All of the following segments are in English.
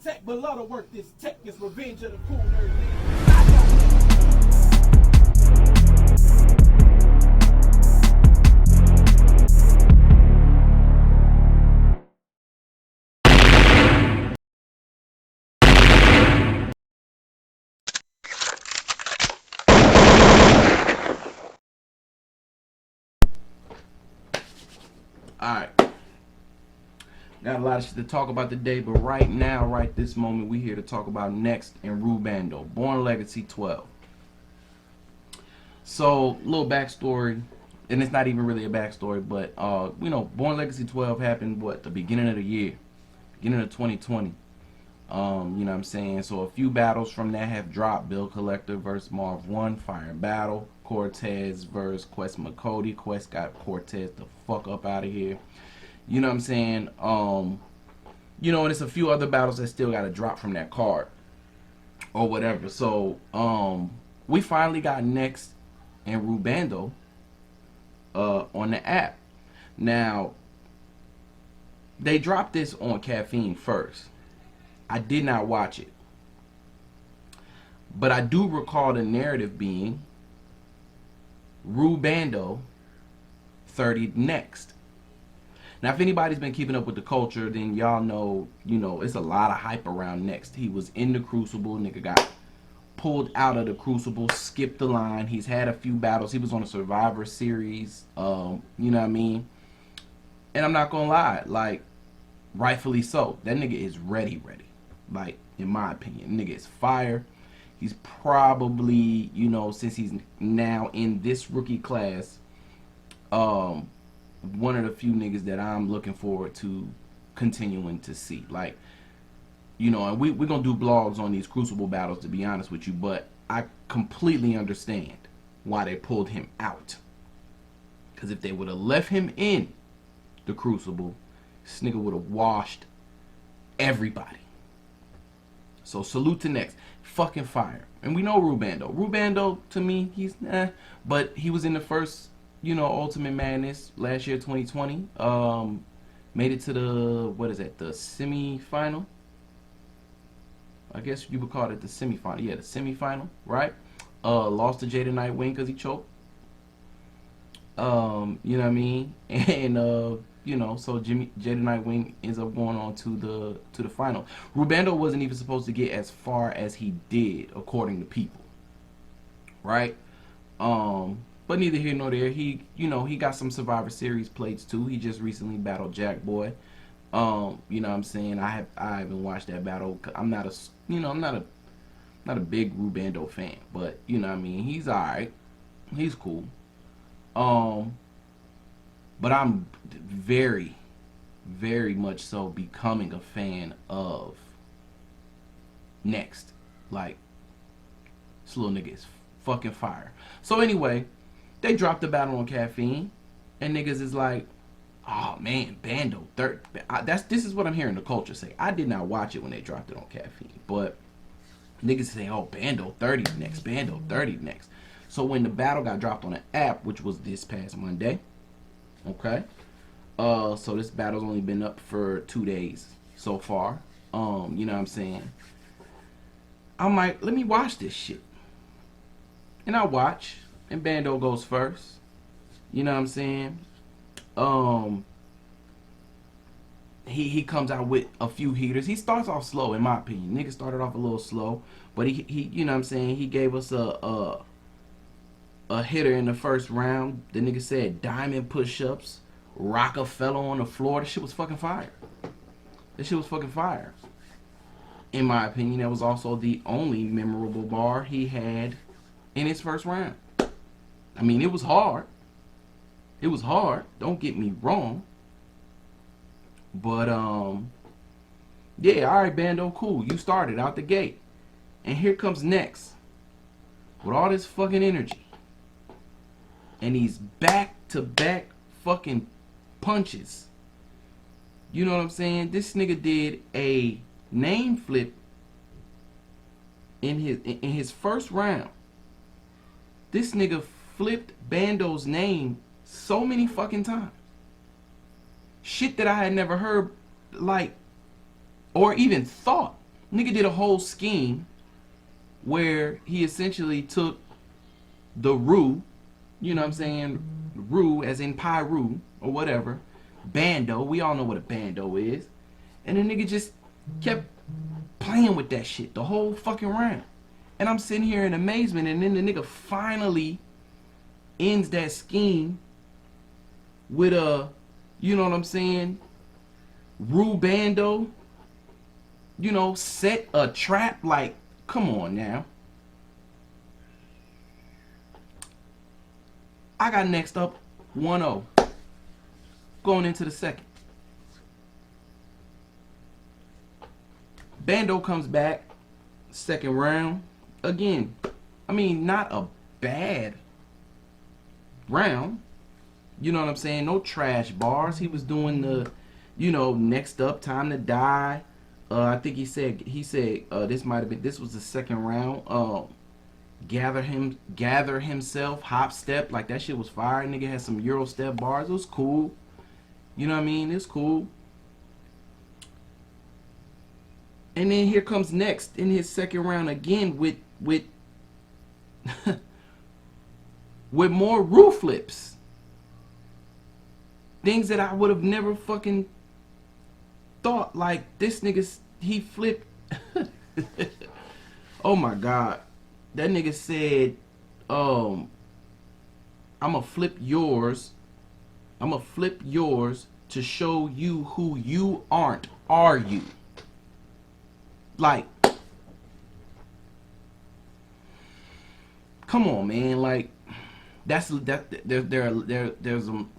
tech, but love to work this tech. It's revenge of the Kool Nerd. I got Alright. Got a lot of shit to talk about today, but right now, right this moment, we here to talk about NXT and Bando, Born Legacy 12. So, little backstory, and it's not even really a backstory, but you know, Born Legacy 12 happened the beginning of the year, beginning of 2020. You know what I'm saying? So a few battles from that have dropped. Bill Collector versus Marv 1, Fire and Battle. Cortez versus Quest McCody. Quest got Cortez the fuck up out of here. You know what I'm saying? You know, and it's a few other battles that still got to drop from that card or whatever. So we finally got NXT and Bando on the app. Now, they dropped this on Caffeine first. I did not watch it, but I do recall the narrative being Bando 30'd next. Now, if anybody's been keeping up with the culture, then y'all know, you know, it's a lot of hype around NXT. He was in the Crucible, nigga got pulled out of the Crucible, skipped the line. He's had a few battles. He was on a Survivor Series, you know what I mean? And I'm not gonna lie, like, rightfully so. That nigga is ready. Like, in my opinion, nigga is fire. He's probably, you know, since he's now in this rookie class, one of the few niggas that I'm looking forward to continuing to see. Like, you know, and we're going to do blogs on these Crucible battles, to be honest with you, but I completely understand why they pulled him out. Because if they would have left him in the Crucible, this nigga would have washed everybody. So salute to NXT. Fucking fire. And we know Bando. Bando, to me, he's but he was in the first, you know, Ultimate Madness last year, 2020. Made it to the, what is that, the semi-final? I guess you would call it the semi-final. Yeah, the semi-final, right? Lost to Jada Nightwing because he choked. You know what I mean? And you know, so Jada Nightwing ends up going on to the final. Bando wasn't even supposed to get as far as he did, according to people. Right? But neither here nor there. He, you know, he got some Survivor Series plates too. He just recently battled Jack Boy. You know what I'm saying? I haven't watched that battle. I'm not a big Bando fan, but you know what I mean? He's alright. He's cool. But I'm very, very much so becoming a fan of NXT. Like, this little nigga is fucking fire. So anyway, they dropped the battle on Caffeine, and niggas is like, oh man, Bando 30. This is what I'm hearing the culture say. I did not watch it when they dropped it on Caffeine, but niggas say, oh, Bando 30 next, Bando 30 next. So when the battle got dropped on the app, which was this past Monday, okay, so this battle's only been up for 2 days so far. You know what I'm saying? I'm like, let me watch this shit. And I watch, and Bando goes first. You know what I'm saying? He comes out with a few heaters. He starts off slow, in my opinion. Nigga started off a little slow, but he you know what I'm saying, he gave us a hitter in the first round. The nigga said diamond push-ups, Rockefeller on the floor. That shit was fucking fire. In my opinion, that was also the only memorable bar he had in his first round. I mean, it was hard. Don't get me wrong. But, yeah, alright, Bando, cool. You started out the gate. And here comes NXT with all this fucking energy. And these back-to-back fucking punches. You know what I'm saying? This nigga did a name flip in his first round. This nigga flipped Bando's name so many fucking times. Shit that I had never heard, like, or even thought Nigga did a whole scheme where he essentially took the Rue, you know what I'm saying? Rue as in Pyru or whatever. Bando, we all know what a bando is. And the nigga just kept playing with that shit the whole fucking round. And I'm sitting here in amazement, and then the nigga finally ends that scheme with a, you know what I'm saying, Rue Bando, you know, set a trap. Like, come on now. I got next up 1-0 going into the second. Bando comes back second round again. I mean, not a bad round. You know what I'm saying? No trash bars. He was doing the, you know, next up, time to die. I think he said this was the second round. Gather himself, hop step, like that shit was fire. Nigga had some Euro step bars. It was cool. You know what I mean? It's cool. And then here comes next in his second round again with with more roof flips. Things that I would have never fucking thought. Like, this nigga, he flipped. Oh my God. That nigga said, I'ma flip yours. I'ma flip yours to show you who you aren't. Are you? Like, come on, man. Like, there's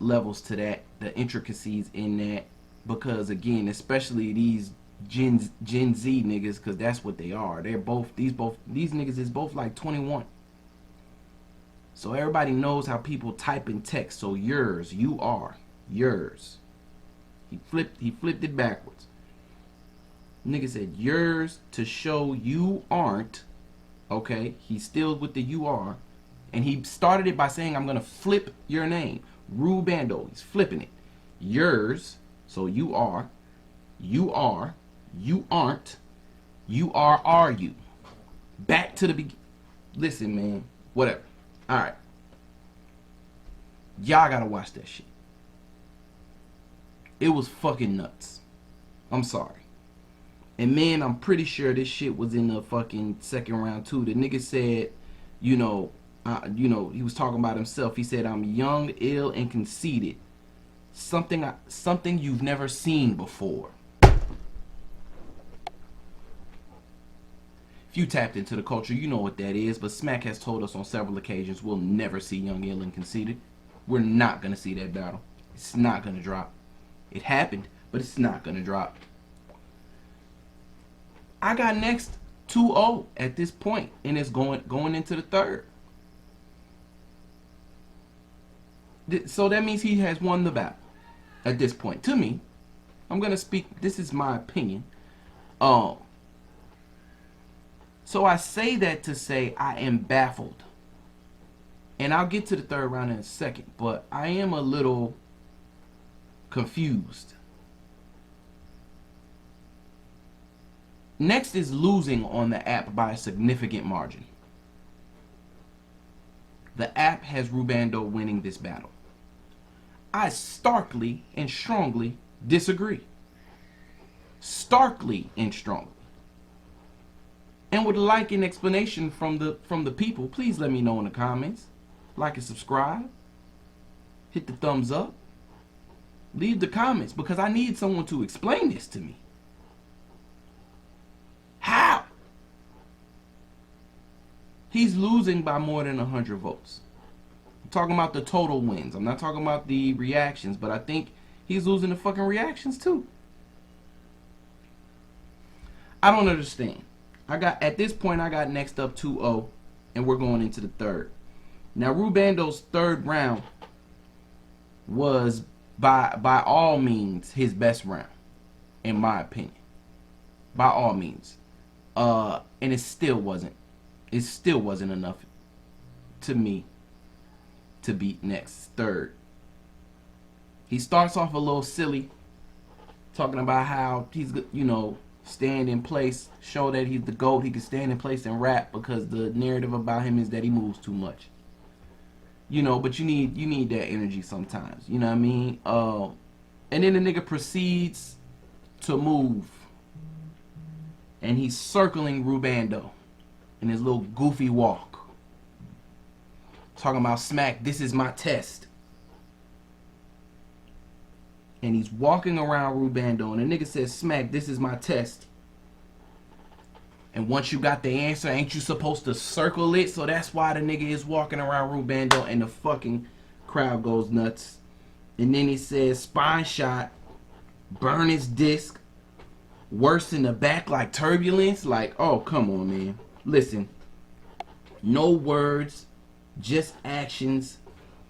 levels to that, the intricacies in that, because again, especially these Gen Z niggas, because that's what they are. They're both these niggas is both like 21. So everybody knows how people type in text. So yours, you are, yours. He flipped it backwards. Nigga said yours to show you aren't. Okay, he's still with the you are. And he started it by saying, I'm going to flip your name. Rue Bando. He's flipping it. Yours, so you are, you aren't, you are you. Back to the beginning. Listen, man, whatever. All right. Y'all got to watch that shit. It was fucking nuts. I'm sorry. And man, I'm pretty sure this shit was in the fucking second round too. The nigga said, you know, he was talking about himself. He said, I'm young, ill, and conceited. Something you've never seen before. If you tapped into the culture, you know what that is. But Smack has told us on several occasions we'll never see young, ill, and conceited. We're not going to see that battle. It's not going to drop. It happened, but it's not going to drop. I got next 2-0 at this point, and it's going into the third. So that means he has won the battle at this point. To me, I'm going to speak, this is my opinion. So I say that to say I am baffled. And I'll get to the third round in a second, but I am a little confused. Next is losing on the app by a significant margin. The app has Rubando winning this battle. I starkly and strongly disagree. Starkly and strongly. And would like an explanation from the people. Please let me know in the comments. Like and subscribe. Hit the thumbs up. Leave the comments, because I need someone to explain this to me. How? He's losing by more than 100 votes. I'm talking about the total wins. I'm not talking about the reactions, but I think he's losing the fucking reactions too. I don't understand. At this point I got next up 2-0, and we're going into the third. Now Rubando's third round was by all means his best round, in my opinion. By all means. And it still wasn't enough to me to beat next third. He starts off a little silly, talking about how he's, you know, stand in place, show that he's the GOAT. He can stand in place and rap because the narrative about him is that he moves too much. You know, but you need that energy sometimes. You know what I mean? And then the nigga proceeds to move. And he's circling Bando in his little goofy walk. Talking about smack, this is my test. And he's walking around Bando, and the nigga says, smack, this is my test. And once you got the answer, ain't you supposed to circle it? So that's why the nigga is walking around Bando, and the fucking crowd goes nuts. And then he says, spine shot, burn his disc, worse in the back like turbulence. Like, oh, come on, man. Listen, no words, just actions.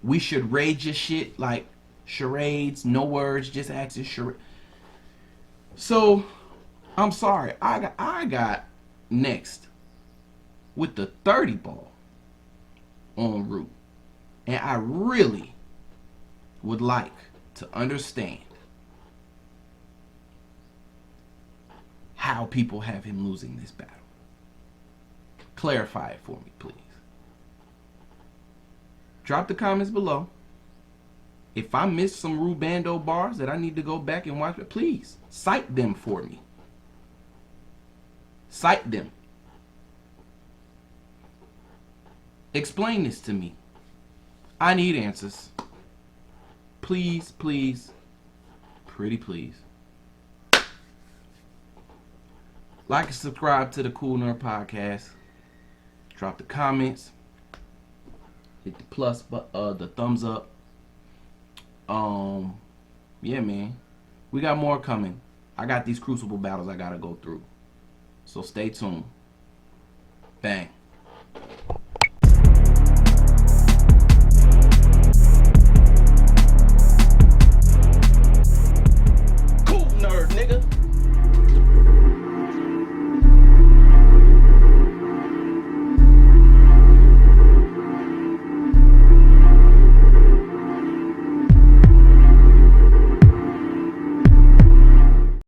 We should rage your shit like charades, no words, just actions, charade. So, I'm sorry. I got next with the 30 ball en route. And I really would like to understand how people have him losing this battle. Clarify it for me, please. Drop the comments below. If I missed some Bando bars that I need to go back and watch, please cite them for me. Cite them. Explain this to me. I need answers. Please, please, pretty please. Like and subscribe to the Kool Nerd podcast. Drop the comments. Hit the plus, the thumbs up. Yeah, man. We got more coming. I got these crucible battles I gotta go through. So stay tuned. Bang.